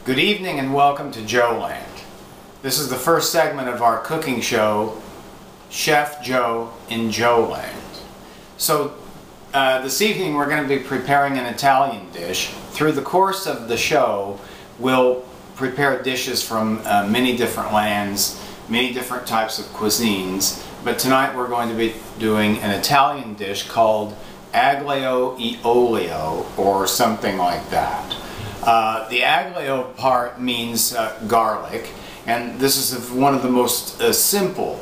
Good evening and welcome to JoeLand. This is the first segment of our cooking show, Chef Joe in JoeLand. So this evening we're going to be preparing an Italian dish. Through the course of the show we'll prepare dishes from many different lands, many different types of cuisines, but tonight we're going to be doing an Italian dish called Aglio e Olio, or something like that. The aglio part means garlic, and this is one of the most simple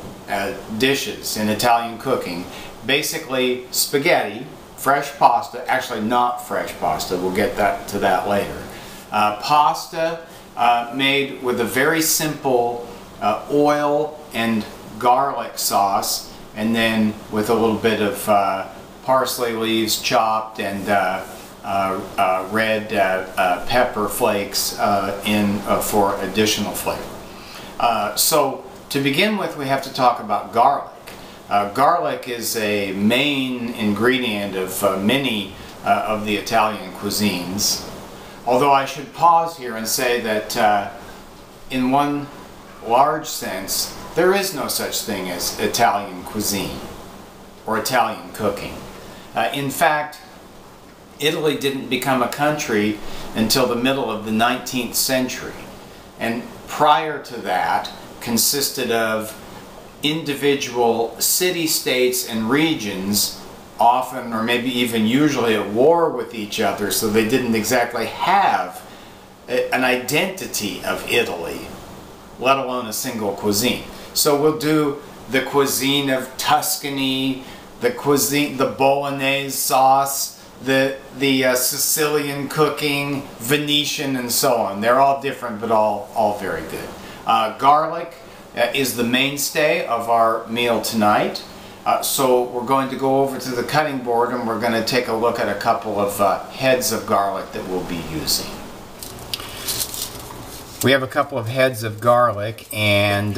dishes in Italian cooking. Basically spaghetti, fresh pasta, actually not fresh pasta, we'll get to that later. Pasta made with a very simple oil and garlic sauce, and then with a little bit of parsley leaves chopped and red pepper flakes for additional flavor. So to begin with, we have to talk about garlic. Garlic is a main ingredient of many of the Italian cuisines. Although I should pause here and say that in one large sense, there is no such thing as Italian cuisine or Italian cooking. In fact, Italy didn't become a country until the middle of the 19th century, and prior to that consisted of individual city-states and regions, often or maybe even usually at war with each other, so they didn't exactly have an identity of Italy, let alone a single cuisine. So we'll do the cuisine of Tuscany, the bolognese sauce, the Sicilian cooking, Venetian, and so on. They're all different, but all very good. Garlic is the mainstay of our meal tonight. So we're going to go over to the cutting board and we're going to take a look at a couple of heads of garlic that we'll be using. We have a couple of heads of garlic, and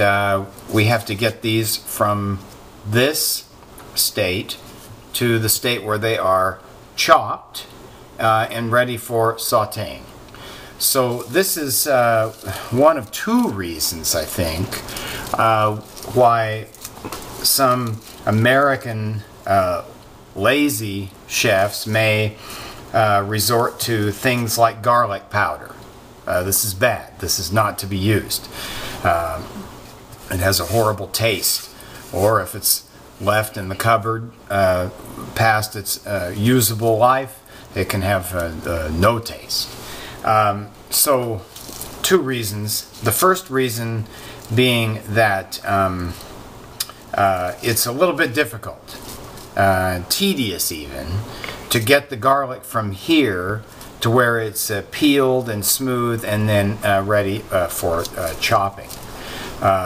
we have to get these from this state to the state where they are chopped and ready for sautéing. So this is one of two reasons, I think, why some American lazy chefs may resort to things like garlic powder. This is bad. This is not to be used. It has a horrible taste, or if it's left in the cupboard past its usable life, it can have no taste. So two reasons. The first reason being that it's a little bit difficult, tedious even, to get the garlic from here to where it's peeled and smooth and then ready for chopping.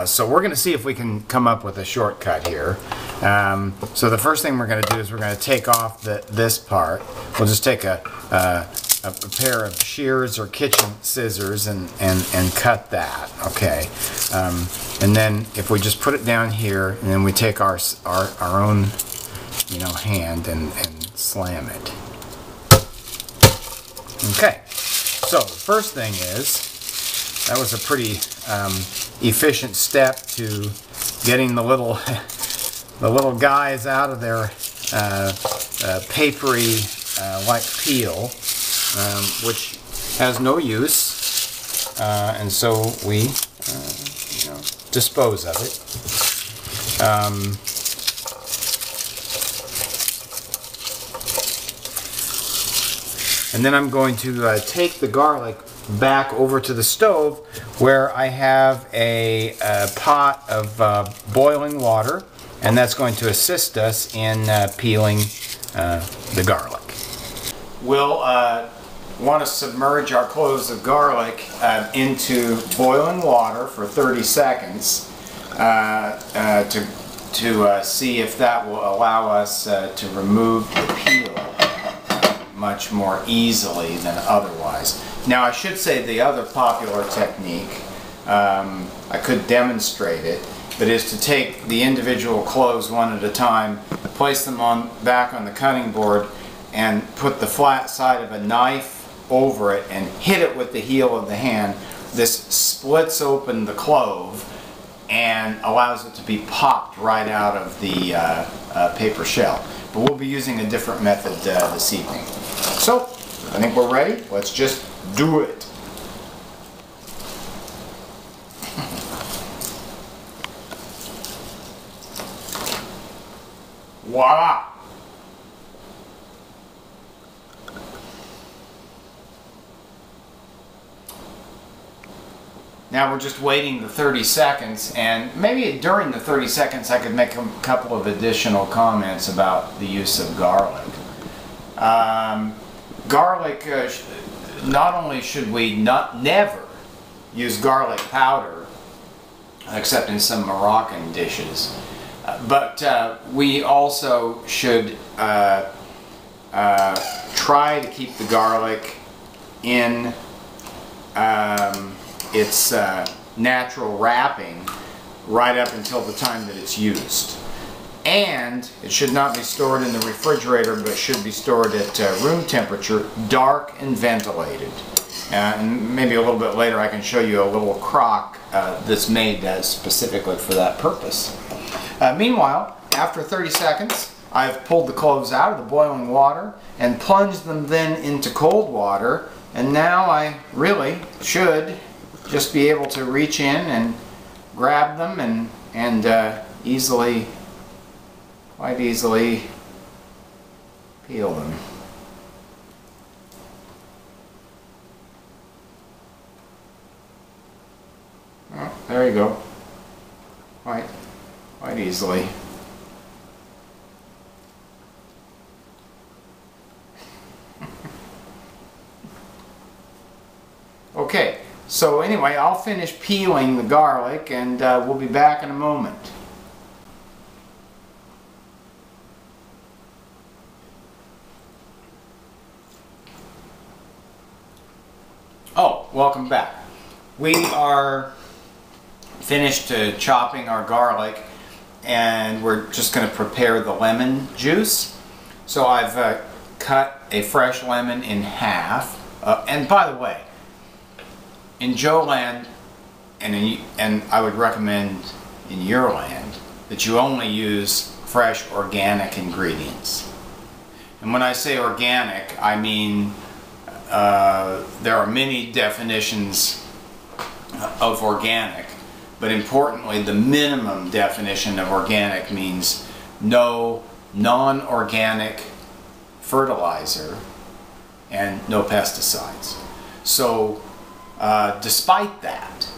So we're going to see if we can come up with a shortcut here. So the first thing we're going to do is we're going to take off this part. We'll just take a pair of shears or kitchen scissors and cut that. Okay, and then if we just put it down here, and then we take our own hand and slam it. Okay, so the first thing is, that was a pretty efficient step to getting the little guys out of their papery like peel, which has no use, and so we dispose of it. And then I'm going to take the garlic back over to the stove, where I have a pot of boiling water, and that's going to assist us in peeling the garlic. We'll want to submerge our cloves of garlic into boiling water for 30 seconds to see if that will allow us to remove the peel much more easily than otherwise. Now I should say the other popular technique, I could demonstrate it, but is to take the individual cloves one at a time, place them back on the cutting board, and put the flat side of a knife over it and hit it with the heel of the hand this splits open the clove and allows it to be popped right out of the paper shell. But we'll be using a different method this evening. So, I think we're ready. Let's just do it. Voila! Now we're just waiting the 30 seconds, and maybe during the 30 seconds I could make a couple of additional comments about the use of garlic. Garlic, not only should we never use garlic powder, except in some Moroccan dishes, but we also should try to keep the garlic in its natural wrapping right up until the time that it's used. And it should not be stored in the refrigerator, but should be stored at room temperature, dark and ventilated. And maybe a little bit later I can show you a little crock that's made specifically for that purpose. Meanwhile, after 30 seconds, I've pulled the cloves out of the boiling water and plunged them then into cold water, and now I really should just be able to reach in and grab them and quite easily peel them. Oh, there you go. Quite easily. Okay, so anyway, I'll finish peeling the garlic and we'll be back in a moment. Oh, welcome back. We are finished chopping our garlic, and we're just going to prepare the lemon juice. So I've cut a fresh lemon in half. And by the way, in JoeLand, and I would recommend in your land, that you only use fresh organic ingredients. And when I say organic, I mean there are many definitions of organic, but importantly, the minimum definition of organic means no non-organic fertilizer and no pesticides. So despite that,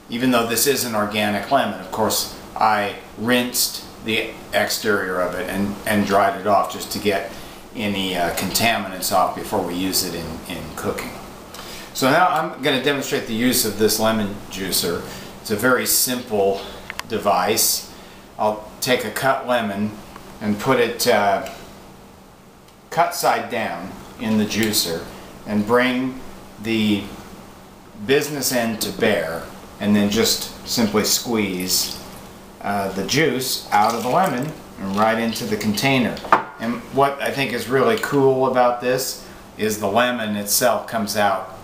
even though this is an organic lemon, of course I rinsed the exterior of it and dried it off just to get any contaminants off before we use it in cooking. So now I'm going to demonstrate the use of this lemon juicer. It's a very simple device. I'll take a cut lemon and put it cut side down in the juicer and bring the business end to bear, and then just simply squeeze the juice out of the lemon and right into the container. And what I think is really cool about this is the lemon itself comes out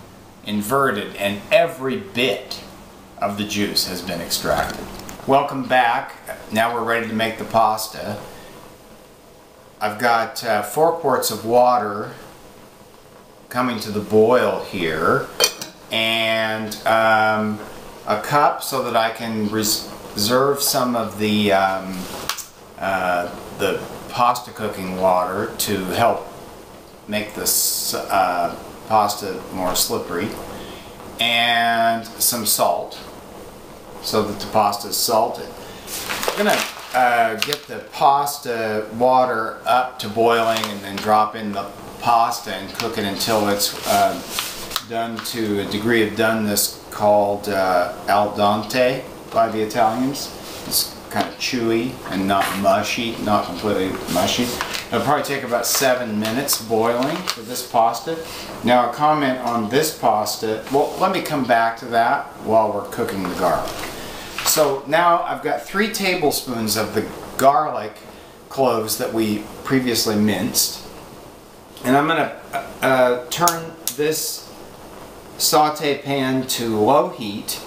inverted, and every bit of the juice has been extracted. Welcome back. Now we're ready to make the pasta. I've got 4 quarts of water coming to the boil here, and a cup so that I can reserve some of the pasta cooking water to help make this pasta more slippery, and some salt so that the pasta is salted. I'm going to get the pasta water up to boiling and then drop in the pasta and cook it until it's done to a degree of doneness called al dente by the Italians. It's kind of chewy and not mushy, not completely mushy. It'll probably take about 7 minutes boiling for this pasta. Now a comment on this pasta, well, let me come back to that while we're cooking the garlic. So now I've got 3 tablespoons of the garlic cloves that we previously minced, and I'm going to turn this saute pan to low heat,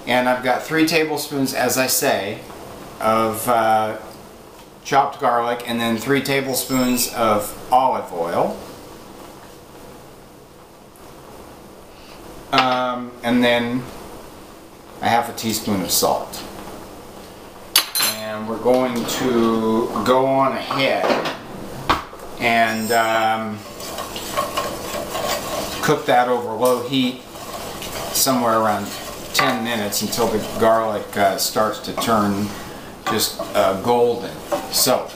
and I've got 3 tablespoons, as I say, of chopped garlic, and then 3 tablespoons of olive oil. And then a half a teaspoon of salt. And we're going to go on ahead and cook that over low heat somewhere around 10 minutes until the garlic starts to turn just golden. So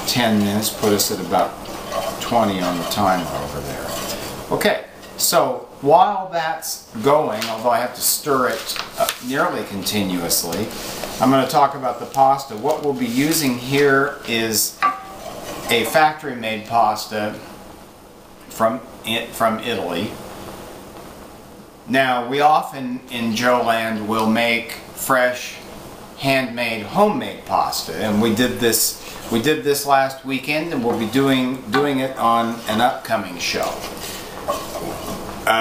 10 minutes put us at about 20 on the timer over there. Okay, so while that's going, although I have to stir it nearly continuously, I'm going to talk about the pasta. What we'll be using here is a factory-made pasta from Italy. Now, we often in JoeLand will make fresh, handmade, homemade pasta, and we did this last weekend, and we'll be doing it on an upcoming show.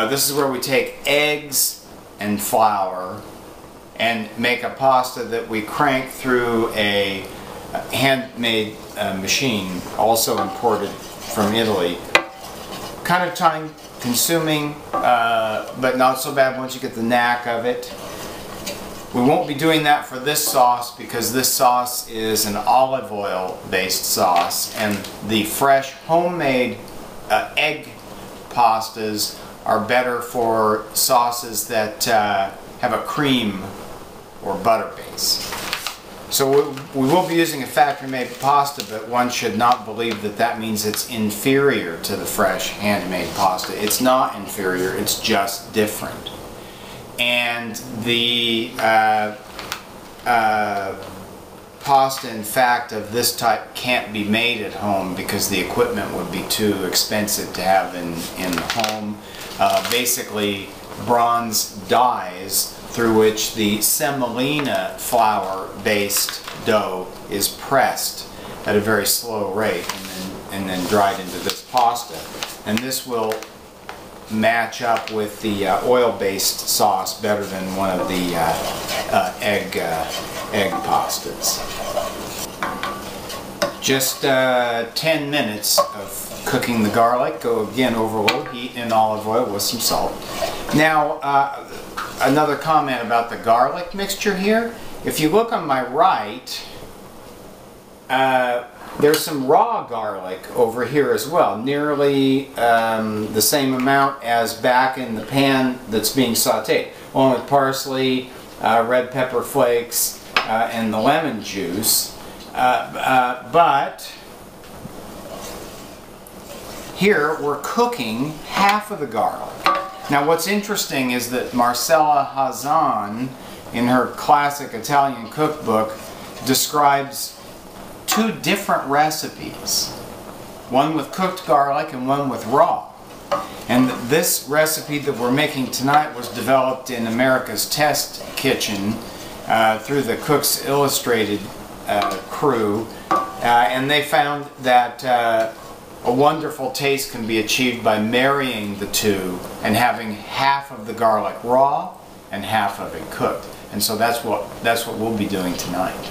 This is where we take eggs and flour and make a pasta that we crank through a handmade machine, also imported from Italy. Kind of time consuming, but not so bad once you get the knack of it. We won't be doing that for this sauce because this sauce is an olive oil based sauce, and the fresh homemade egg pastas are better for sauces that have a cream or butter base. So we will be using a factory-made pasta, but one should not believe that that means it's inferior to the fresh handmade pasta. It's not inferior, it's just different. And the pasta, in fact, of this type can't be made at home because the equipment would be too expensive to have in the home. Basically, bronze dyes through which the semolina flour-based dough is pressed at a very slow rate and then dried into this pasta. And this will match up with the oil-based sauce better than one of the egg pastas. Just 10 minutes of cooking the garlic. Go again over low heat in olive oil with some salt. Now, another comment about the garlic mixture here. If you look on my right, there's some raw garlic over here as well, nearly the same amount as back in the pan that's being sauteed, along with parsley, red pepper flakes, and the lemon juice. But here we're cooking half of the garlic. Now what's interesting is that Marcella Hazan, in her classic Italian cookbook, describes 2 different recipes, one with cooked garlic and one with raw. And this recipe that we're making tonight was developed in America's Test Kitchen through the Cooks Illustrated crew, and they found that a wonderful taste can be achieved by marrying the two and having half of the garlic raw and half of it cooked. And so that's what we'll be doing tonight.